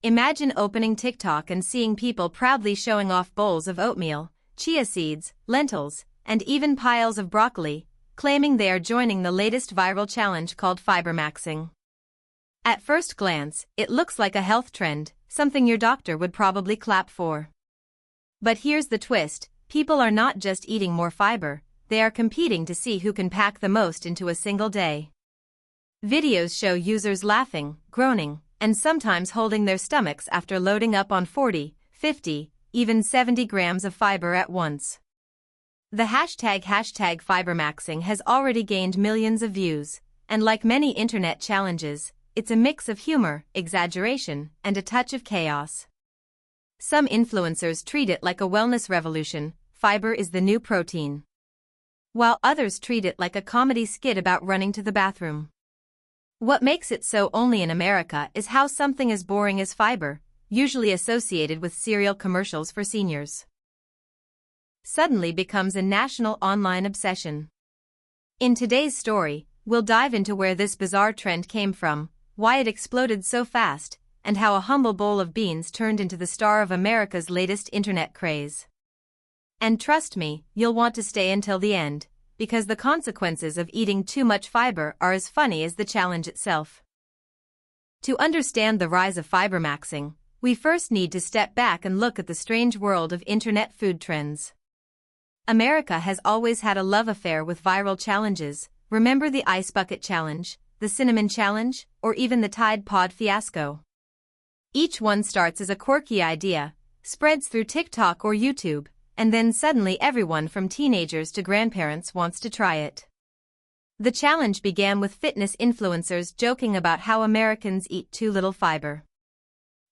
Imagine opening TikTok and seeing people proudly showing off bowls of oatmeal, chia seeds, lentils, and even piles of broccoli, claiming they are joining the latest viral challenge called Fibermaxxing. At first glance, it looks like a health trend, something your doctor would probably clap for. But here's the twist: people are not just eating more fiber, they are competing to see who can pack the most into a single day. Videos show users laughing, groaning, and sometimes holding their stomachs after loading up on 40, 50, even 70 grams of fiber at once. The hashtag Fibermaxxing has already gained millions of views, and like many internet challenges, it's a mix of humor, exaggeration, and a touch of chaos. Some influencers treat it like a wellness revolution: fiber is the new protein, while others treat it like a comedy skit about running to the bathroom. What makes it so only in America is how something as boring as fiber, usually associated with cereal commercials for seniors, suddenly becomes a national online obsession. In today's story, we'll dive into where this bizarre trend came from, why it exploded so fast, and how a humble bowl of beans turned into the star of America's latest internet craze. And trust me, you'll want to stay until the end, because the consequences of eating too much fiber are as funny as the challenge itself. To understand the rise of fibermaxxing, we first need to step back and look at the strange world of internet food trends. America has always had a love affair with viral challenges. Remember the Ice Bucket Challenge, the Cinnamon Challenge, or even the Tide Pod fiasco? Each one starts as a quirky idea, spreads through TikTok or YouTube, and then suddenly everyone from teenagers to grandparents wants to try it. The challenge began with fitness influencers joking about how Americans eat too little fiber.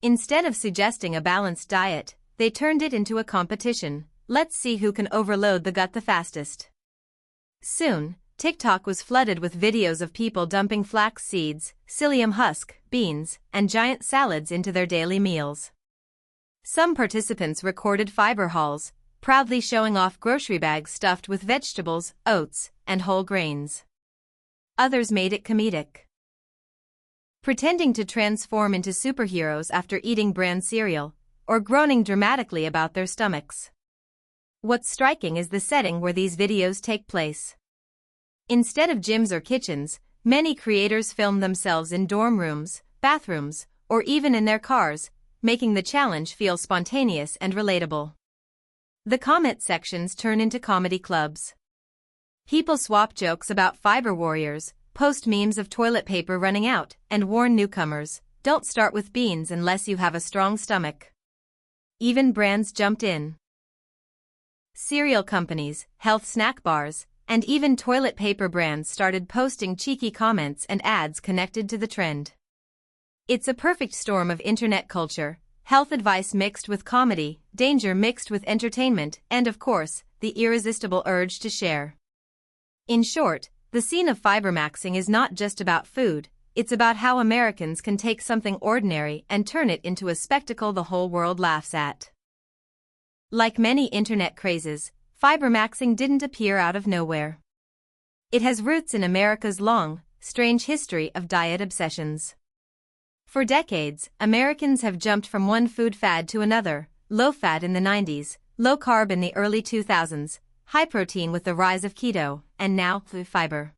Instead of suggesting a balanced diet, they turned it into a competition: let's see who can overload the gut the fastest. Soon, TikTok was flooded with videos of people dumping flax seeds, psyllium husk, beans, and giant salads into their daily meals. Some participants recorded fiber hauls, proudly showing off grocery bags stuffed with vegetables, oats, and whole grains. Others made it comedic, pretending to transform into superheroes after eating bran cereal, or groaning dramatically about their stomachs. What's striking is the setting where these videos take place. Instead of gyms or kitchens, many creators film themselves in dorm rooms, bathrooms, or even in their cars, making the challenge feel spontaneous and relatable. The comment sections turn into comedy clubs. People swap jokes about fiber warriors, post memes of toilet paper running out, and warn newcomers, don't start with beans unless you have a strong stomach. Even brands jumped in. Cereal companies, health snack bars, and even toilet paper brands started posting cheeky comments and ads connected to the trend. It's a perfect storm of internet culture: health advice mixed with comedy, danger mixed with entertainment, and of course, the irresistible urge to share. In short, the scene of fibermaxxing is not just about food, it's about how Americans can take something ordinary and turn it into a spectacle the whole world laughs at. Like many internet crazes, fibermaxxing didn't appear out of nowhere. It has roots in America's long, strange history of diet obsessions. For decades, Americans have jumped from one food fad to another: low-fat in the 90s, low-carb in the early 2000s, high-protein with the rise of keto, and now, fiber.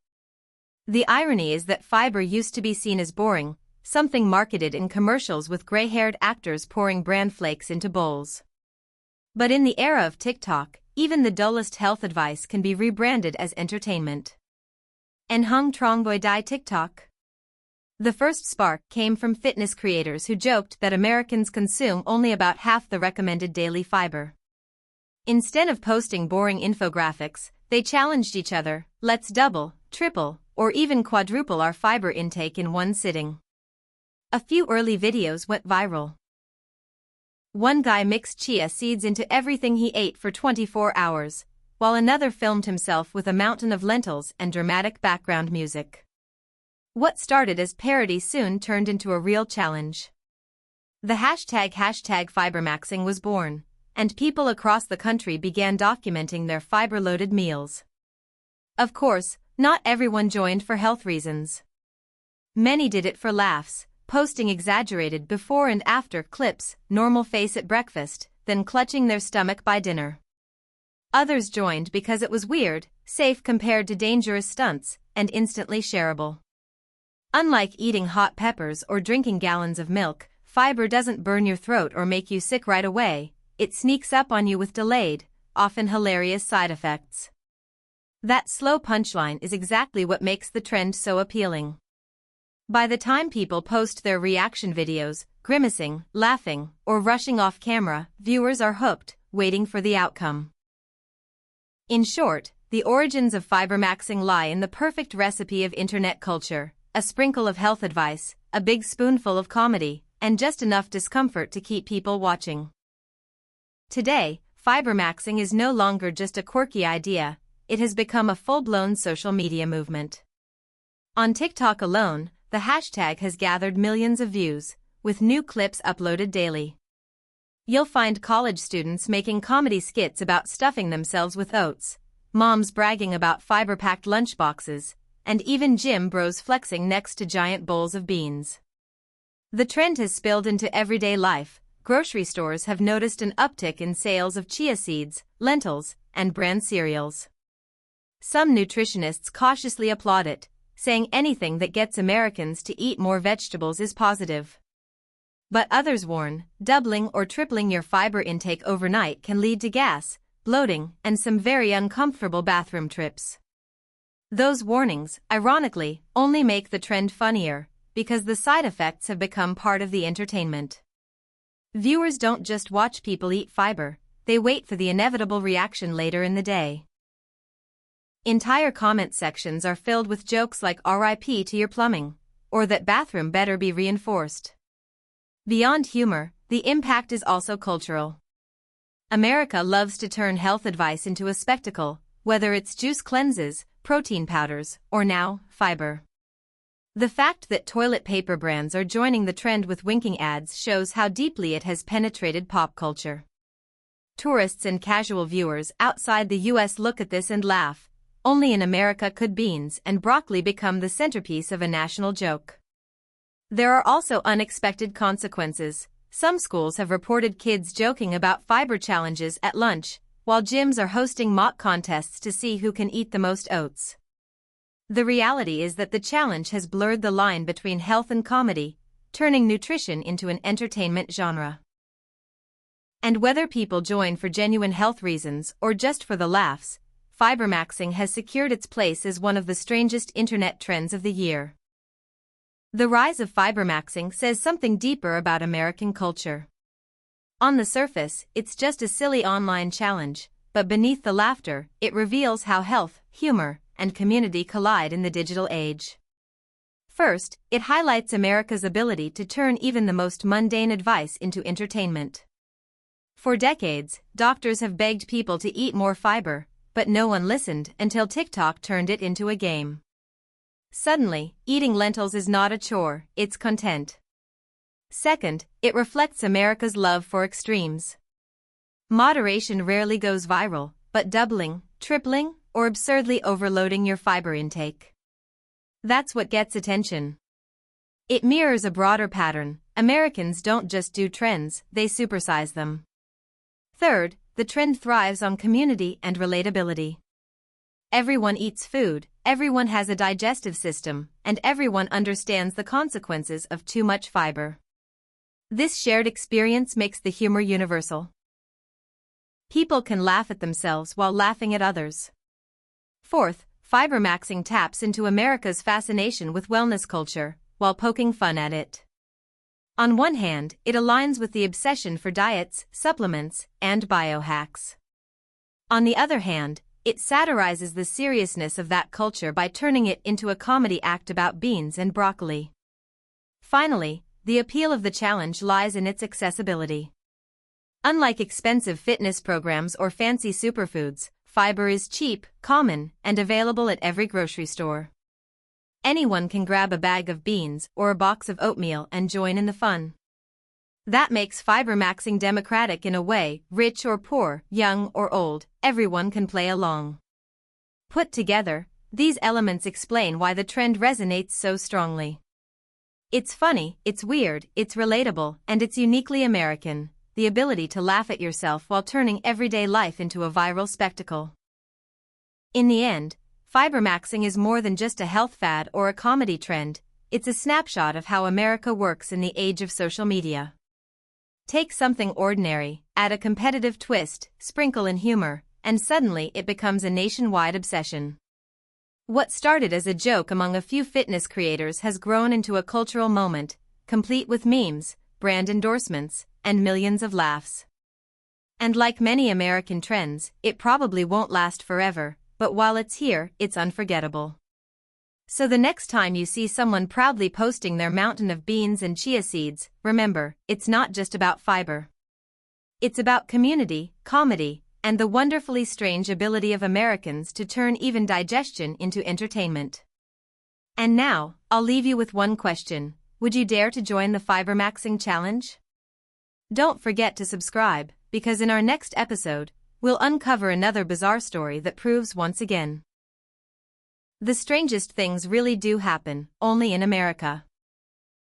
The irony is that fiber used to be seen as boring, something marketed in commercials with gray-haired actors pouring bran flakes into bowls. But in the era of TikTok, even the dullest health advice can be rebranded as entertainment. En hung trong boy die TikTok? The first spark came from fitness creators who joked that Americans consume only about half the recommended daily fiber. Instead of posting boring infographics, they challenged each other: let's double, triple, or even quadruple our fiber intake in one sitting. A few early videos went viral. One guy mixed chia seeds into everything he ate for 24 hours, while another filmed himself with a mountain of lentils and dramatic background music. What started as parody soon turned into a real challenge. The hashtag Fibermaxxing was born, and people across the country began documenting their fiber-loaded meals. Of course, not everyone joined for health reasons. Many did it for laughs, posting exaggerated before and after clips, normal face at breakfast, then clutching their stomach by dinner. Others joined because it was weird, safe compared to dangerous stunts, and instantly shareable. Unlike eating hot peppers or drinking gallons of milk, fiber doesn't burn your throat or make you sick right away. It sneaks up on you with delayed, often hilarious side effects. That slow punchline is exactly what makes the trend so appealing. By the time people post their reaction videos, grimacing, laughing, or rushing off camera, viewers are hooked, waiting for the outcome. In short, the origins of Fibermaxxing lie in the perfect recipe of internet culture: a sprinkle of health advice, a big spoonful of comedy, and just enough discomfort to keep people watching. Today, Fibermaxxing is no longer just a quirky idea, it has become a full-blown social media movement. On TikTok alone, the hashtag has gathered millions of views, with new clips uploaded daily. You'll find college students making comedy skits about stuffing themselves with oats, moms bragging about fiber-packed lunchboxes, and even gym bros flexing next to giant bowls of beans. The trend has spilled into everyday life. Grocery stores have noticed an uptick in sales of chia seeds, lentils, and bran cereals. Some nutritionists cautiously applaud it, saying anything that gets Americans to eat more vegetables is positive. But others warn, doubling or tripling your fiber intake overnight can lead to gas, bloating, and some very uncomfortable bathroom trips. Those warnings, ironically, only make the trend funnier, because the side effects have become part of the entertainment. Viewers don't just watch people eat fiber, they wait for the inevitable reaction later in the day. Entire comment sections are filled with jokes like "RIP to your plumbing," or "that bathroom better be reinforced." Beyond humor, the impact is also cultural. America loves to turn health advice into a spectacle, whether it's juice cleanses, protein powders, or now, fiber. The fact that toilet paper brands are joining the trend with winking ads shows how deeply it has penetrated pop culture. Tourists and casual viewers outside the US look at this and laugh. Only in America could beans and broccoli become the centerpiece of a national joke. There are also unexpected consequences. Some schools have reported kids joking about fiber challenges at lunch, while gyms are hosting mock contests to see who can eat the most oats. The reality is that the challenge has blurred the line between health and comedy, turning nutrition into an entertainment genre. And whether people join for genuine health reasons or just for the laughs, Fibermaxxing has secured its place as one of the strangest internet trends of the year. The rise of Fibermaxxing says something deeper about American culture. On the surface, it's just a silly online challenge, but beneath the laughter, it reveals how health, humor, and community collide in the digital age. First, it highlights America's ability to turn even the most mundane advice into entertainment. For decades, doctors have begged people to eat more fiber, but no one listened until TikTok turned it into a game. Suddenly, eating lentils is not a chore, it's content. Second, it reflects America's love for extremes. Moderation rarely goes viral, but doubling, tripling, or absurdly overloading your fiber intake. That's what gets attention. It mirrors a broader pattern. Americans don't just do trends, they supersize them. Third, the trend thrives on community and relatability. Everyone eats food, everyone has a digestive system, and everyone understands the consequences of too much fiber. This shared experience makes the humor universal. People can laugh at themselves while laughing at others. Fourth, Fibermaxxing taps into America's fascination with wellness culture, while poking fun at it. On one hand, it aligns with the obsession for diets, supplements, and biohacks. On the other hand, it satirizes the seriousness of that culture by turning it into a comedy act about beans and broccoli. Finally, the appeal of the challenge lies in its accessibility. Unlike expensive fitness programs or fancy superfoods, fiber is cheap, common, and available at every grocery store. Anyone can grab a bag of beans or a box of oatmeal and join in the fun. That makes Fibermaxxing democratic in a way: rich or poor, young or old, everyone can play along. Put together, these elements explain why the trend resonates so strongly. It's funny, it's weird, it's relatable, and it's uniquely American, the ability to laugh at yourself while turning everyday life into a viral spectacle. In the end, fibermaxxing is more than just a health fad or a comedy trend, it's a snapshot of how America works in the age of social media. Take something ordinary, add a competitive twist, sprinkle in humor, and suddenly it becomes a nationwide obsession. What started as a joke among a few fitness creators has grown into a cultural moment, complete with memes, brand endorsements, and millions of laughs. And like many American trends, it probably won't last forever, but while it's here, it's unforgettable. So the next time you see someone proudly posting their mountain of beans and chia seeds, remember, it's not just about fiber. It's about community, comedy, and the wonderfully strange ability of Americans to turn even digestion into entertainment. And now, I'll leave you with one question. Would you dare to join the Fibermaxxing challenge? Don't forget to subscribe, because in our next episode, we'll uncover another bizarre story that proves once again, the strangest things really do happen, only in America.